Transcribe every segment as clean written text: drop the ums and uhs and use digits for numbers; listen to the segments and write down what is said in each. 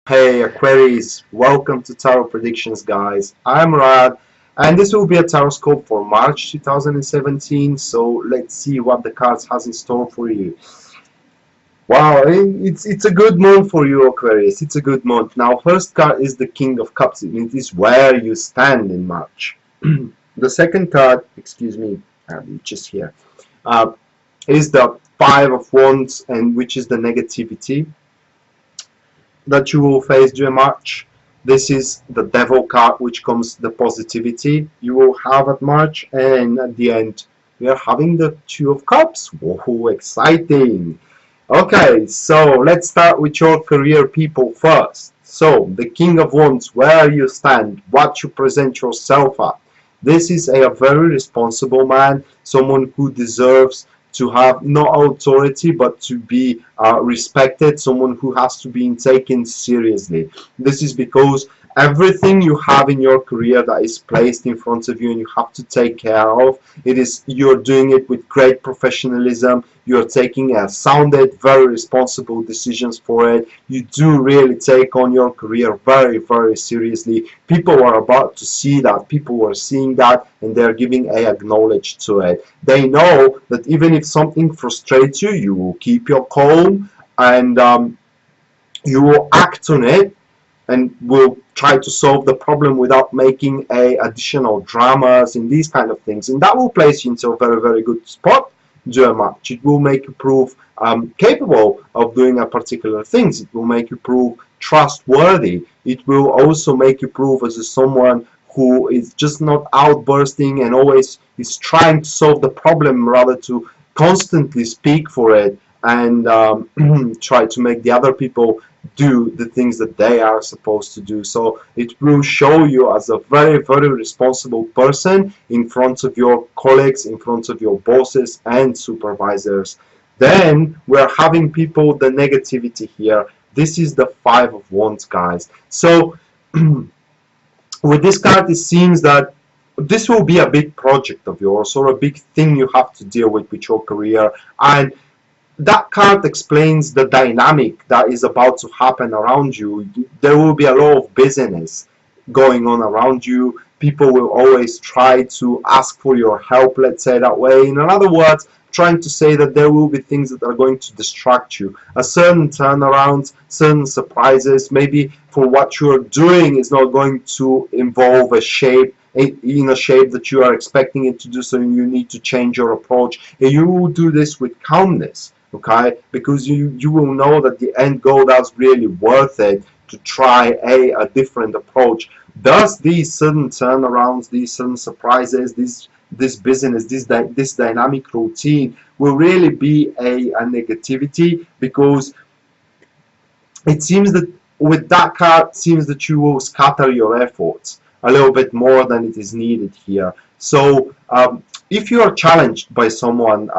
Hey Aquarius, welcome to Tarot Predictions guys. I'm Rad and this will be a tarot scope for March 2017, so let's see what the cards has in store for you. Wow, it's a good month for you Aquarius, it's a good month. Now first card is the King of Cups, it is where you stand in March. The second card, excuse me, just here, uh, is the Five of Wands, and which is the negativity that you will face during March. This is the Devil card, which comes the positivity you will have at March, and at the end we are having the Two of Cups. Whoa, exciting! Okay, so let's start with your career people first. So the King of Wands, where you stand, what you present yourself at. This is a very responsible man, someone who deserves to have no authority but to be respected, someone who has to be taken seriously. This is because everything you have in your career that is placed in front of you and you have to take care of, you're doing it with great professionalism. You're taking a sounded, very responsible decisions for it. You do really take on your career very, very seriously. People are about to see that. People are seeing that, and they're giving a acknowledge to it. They know that even if something frustrates you, you will keep your calm, and you will act on it, and will try to solve the problem without making additional dramas and these kind of things, and that will place you into a very, very good spot during March. It will make you prove capable of doing a particular things. It will make you prove trustworthy. It will also make you prove as someone who is just not outbursting and always is trying to solve the problem, rather to constantly speak for it and try to make the other people do the things that they are supposed to do. So it will show you as a very, very responsible person in front of your colleagues, in front of your bosses and supervisors. Then we're having people, the negativity here. This is the Five of Wands, guys. So with this card, it seems that this will be a big project of yours, or a big thing you have to deal with your career, and that card explains the dynamic that is about to happen around you. There will be a lot of business going on around you. People will always try to ask for your help, let's say that way. In other words, trying to say that there will be things that are going to distract you. A certain turnaround, certain surprises, maybe for what you're doing is not going to involve a shape in a shape that you are expecting it to do, so you need to change your approach. And you will do this with calmness, okay, because you will know that the end goal, that's really worth it to try a different approach. Thus these sudden turnarounds, these sudden surprises, this business, this dynamic routine will really be a negativity, because it seems that with that card, it seems that you will scatter your efforts a little bit more than it is needed here. So if you are challenged by someone,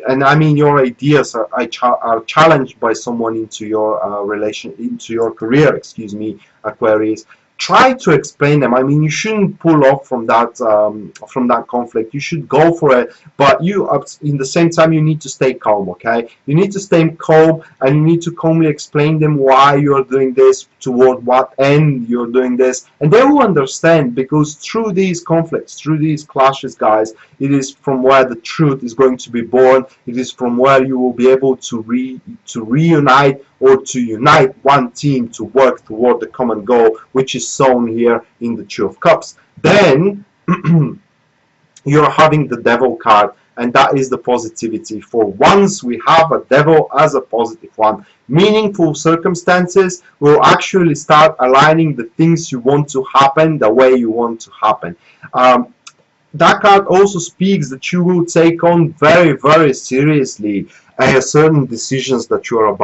and I mean your ideas are challenged by someone into your into your career, excuse me, Aquarius, try to explain them. I mean, you shouldn't pull off from that conflict. You should go for it, but you, in the same time, you need to stay calm. Okay, you need to stay calm, and you need to calmly explain them why you're doing this, toward what end you're doing this, and they will understand. Because through these conflicts, through these clashes, guys, it is from where the truth is going to be born. It is from where you will be able to reunite, or to unite one team to work toward the common goal, which is shown here in the Two of Cups. Then you're having the Devil card, and that is the positivity. For once, we have a Devil as a positive one. Meaningful circumstances will actually start aligning the things you want to happen the way you want to happen. That card also speaks that you will take on very, very seriously certain decisions that you are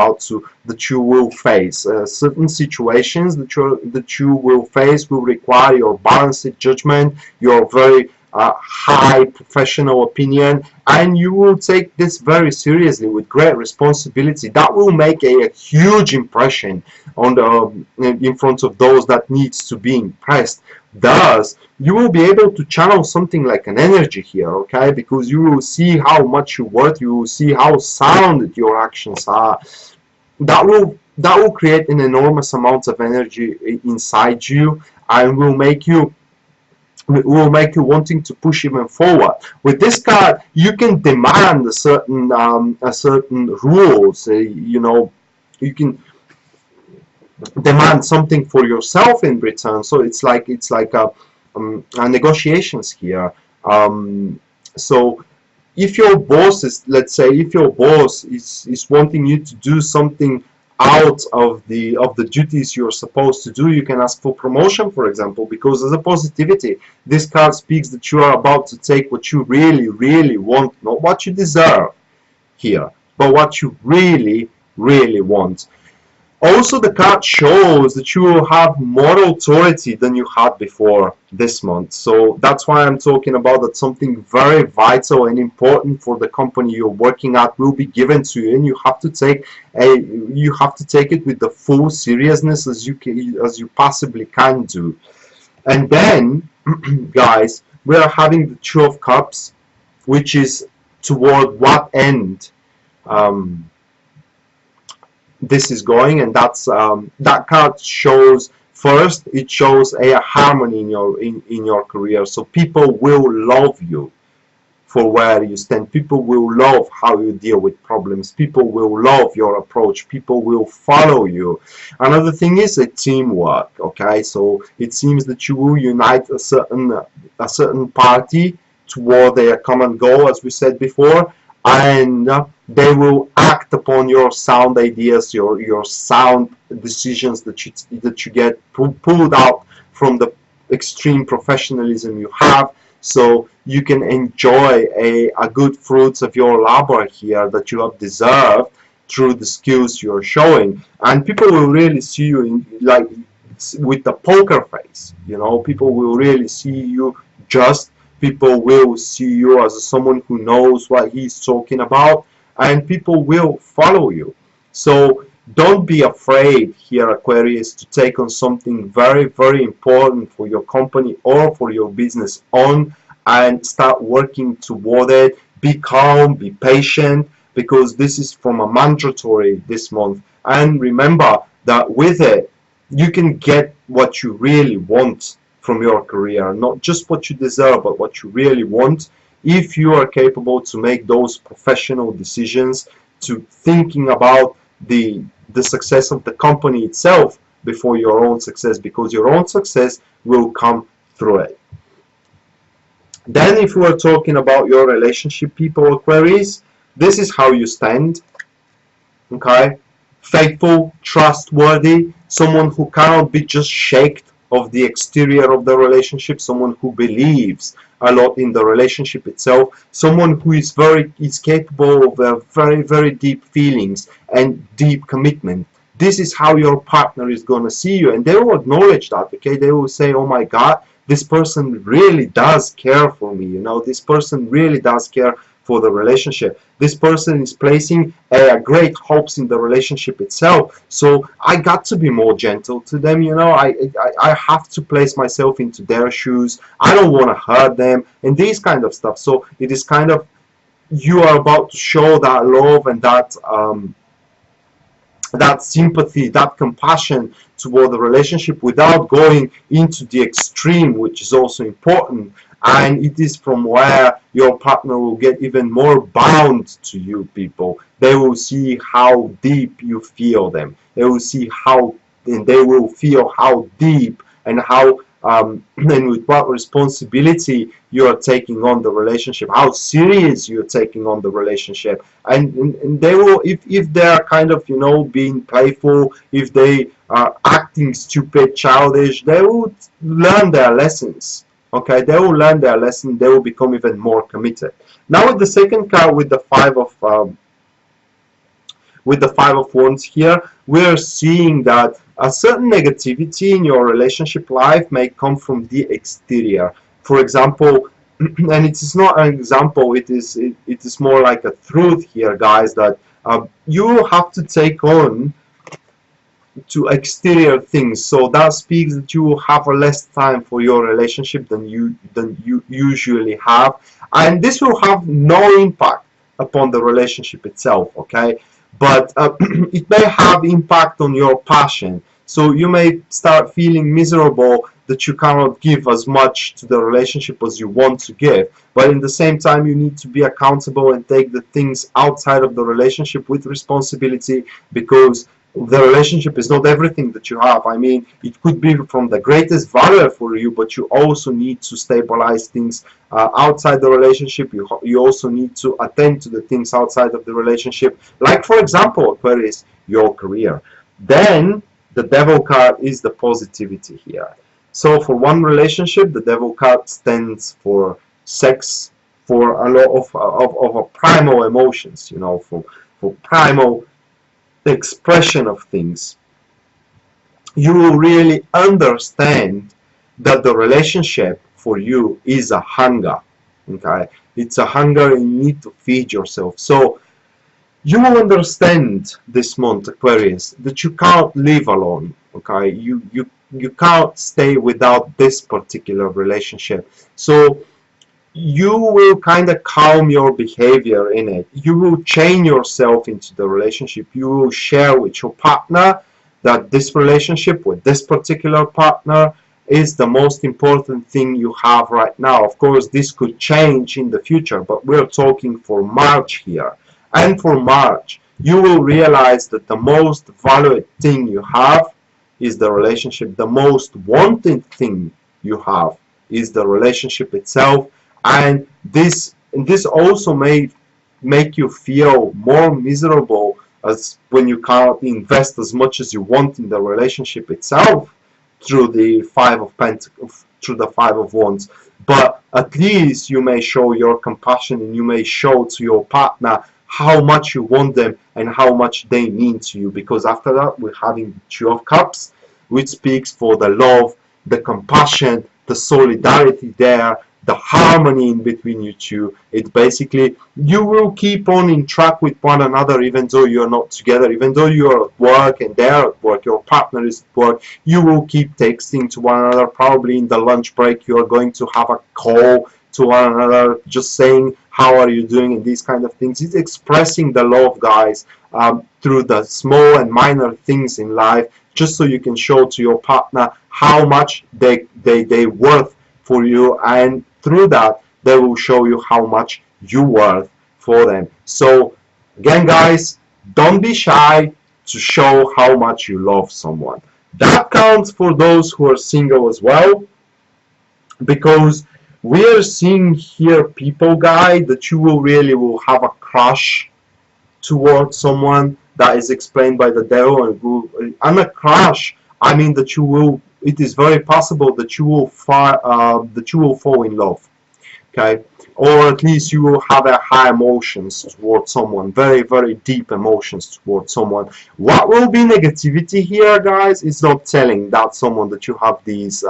that you will face. Certain situations that you will face will require your balanced judgment, your very high professional opinion, and you will take this very seriously with great responsibility. That will make a huge impression on in front of those that needs to be impressed. Thus, you will be able to channel something like an energy here, okay? Because you will see how much you worth, you will see how sound your actions are. That will that will create an enormous amount of energy inside you, and will make you wanting to push even forward. With this card, you can demand a certain rules. You know, you can demand something for yourself in return. So it's like a negotiations here. So if your boss is, let's say, if your boss is wanting you to do something out of the duties you're supposed to do, you can ask for promotion, for example, because as a positivity, this card speaks that you are about to take what you really want, not what you deserve here, but what you really want. Also, the card shows that you will have more authority than you had before this month. So that's why I'm talking about that something very vital and important for the company you're working at will be given to you, and you have to take it with the full seriousness as you possibly can do. And then, guys, we are having the Two of Cups, which is toward what end this is going, and that's that card shows, first it shows a harmony in your career. So people will love you for where you stand. People will love how you deal with problems. People will love your approach. People will follow you. Another thing is a teamwork. Okay, so it seems that you will unite a certain party toward a common goal, as we said before, and they will act upon your sound ideas, your sound decisions that you get pulled out from the extreme professionalism you have, so you can enjoy a good fruits of your labor here that you have deserved through the skills you're showing. And people will really see you in, like, with the poker face, you know. People will really see you just. People will see you as someone who knows what he's talking about, and people will follow you. So don't be afraid here, Aquarius, to take on something very important for your company or for your business on, and start working toward it. Be calm, be patient, because this is from a mandatory this month. And remember that with it, you can get what you really want from your career, not just what you deserve, but what you really want, if you are capable to make those professional decisions, to thinking about the success of the company itself before your own success, because your own success will come through it. Then if we are talking about your relationship, people, Aquarius, this is how you stand. Okay, faithful, trustworthy, someone who cannot be just shaken of the exterior of the relationship, someone who believes a lot in the relationship itself, someone who is capable of very deep feelings and deep commitment. This is how your partner is going to see you, and they will acknowledge that. Okay, they will say, oh my God, this person really does care for me, you know, this person really does care for the relationship. This person is placing great hopes in the relationship itself, so I got to be more gentle to them, you know. I have to place myself into their shoes. I don't want to hurt them and these kind of stuff. So it is kind of, you are about to show that love and that sympathy, that compassion toward the relationship without going into the extreme, which is also important. And it is from where your partner will get even more bound to you, people. They will see how deep you feel them. They will see how, and they will feel how deep and how and with what responsibility you are taking on the relationship, how serious you're taking on the relationship. And they will, if they are kind of, you know, being playful, if they are acting stupid, childish, they will learn their lessons. Okay, they will learn their lesson. They will become even more committed. Now with the second card, with the Five of Wands here, we are seeing that a certain negativity in your relationship life may come from the exterior. For example, and it is not an example, it is more like a truth here, guys, that you have to take on to exterior things. So that speaks that you will have a less time for your relationship than you usually have, and this will have no impact upon the relationship itself. Okay, but it may have impact on your passion. So you may start feeling miserable that you cannot give as much to the relationship as you want to give, but in the same time you need to be accountable and take the things outside of the relationship with responsibility, because the relationship is not everything that you have. I mean, it could be from the greatest value for you, but you also need to stabilize things outside the relationship. You also need to attend to the things outside of the relationship, like for example, Aquarius, your career. Then the devil card is the positivity here. So for one relationship, the devil card stands for sex, for a lot of primal emotions, you know, for primal expression of things. You will really understand that the relationship for you is a hunger. Okay, it's a hunger, and you need to feed yourself. So you will understand this month, Aquarius, that you can't live alone. Okay, you can't stay without this particular relationship. So you will kind of calm your behavior in it. You will chain yourself into the relationship. You will share with your partner that this relationship with this particular partner is the most important thing you have right now. Of course, this could change in the future, but we're talking for March here. And for March, you will realize that the most valued thing you have is the relationship. The most wanted thing you have is the relationship itself. And this also may make you feel more miserable, as when you can't invest as much as you want in the relationship itself through the through the Five of Wands. But at least you may show your compassion, and you may show to your partner how much you want them and how much they mean to you, because after that we're having Two of Cups, which speaks for the love, the compassion, the solidarity there, the harmony in between you two. It's basically, you will keep on in track with one another even though you're not together, even though you're at work and they're at work, your partner is at work. You will keep texting to one another. Probably in the lunch break you are going to have a call to one another, just saying how are you doing and these kind of things. It's expressing the love, guys, through the small and minor things in life, just so you can show to your partner how much they worth for you, and through that they will show you how much you worth for them. So again, guys, don't be shy to show how much you love someone. That counts for those who are single as well, because we are seeing here people, guys, that you will have a crush towards someone. That is explained by the devil, and a crush, I mean that you will, it is very possible that you will fall in love. Okay, or at least you will have a high emotions towards someone, very very deep emotions towards someone. What will be negativity here, guys, is not telling that someone that you have these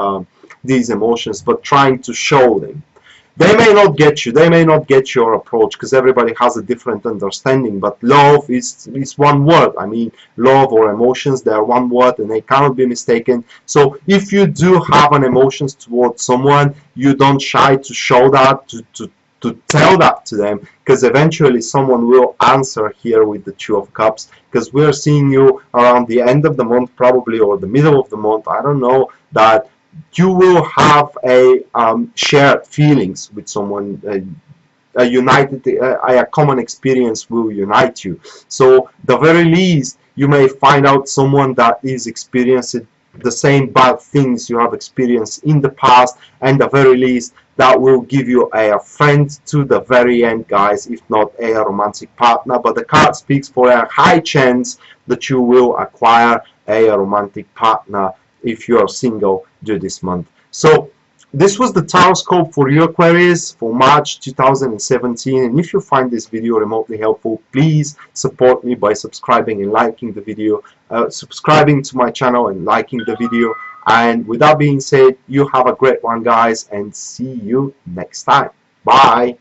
emotions, but trying to show them. They may not get you, they may not get your approach, because everybody has a different understanding, but love is one word. I mean, love or emotions, they are one word and they cannot be mistaken. So if you do have an emotions towards someone, you don't shy to show that, to tell that to them, because eventually someone will answer here with the Two of Cups, because we're seeing you around the end of the month probably, or the middle of the month, I don't know, that you will have a shared feelings with someone, a common experience will unite you. So the very least, you may find out someone that is experiencing the same bad things you have experienced in the past, and the very least, that will give you a friend to the very end, guys, if not a romantic partner. But the card speaks for a high chance that you will acquire a romantic partner if you are single due this month. So this was the tarot scope for you, Aquarius, for March 2017. And if you find this video remotely helpful, please support me by subscribing and liking the video, subscribing to my channel and liking the video. And with that being said, you have a great one, guys, and see you next time. Bye.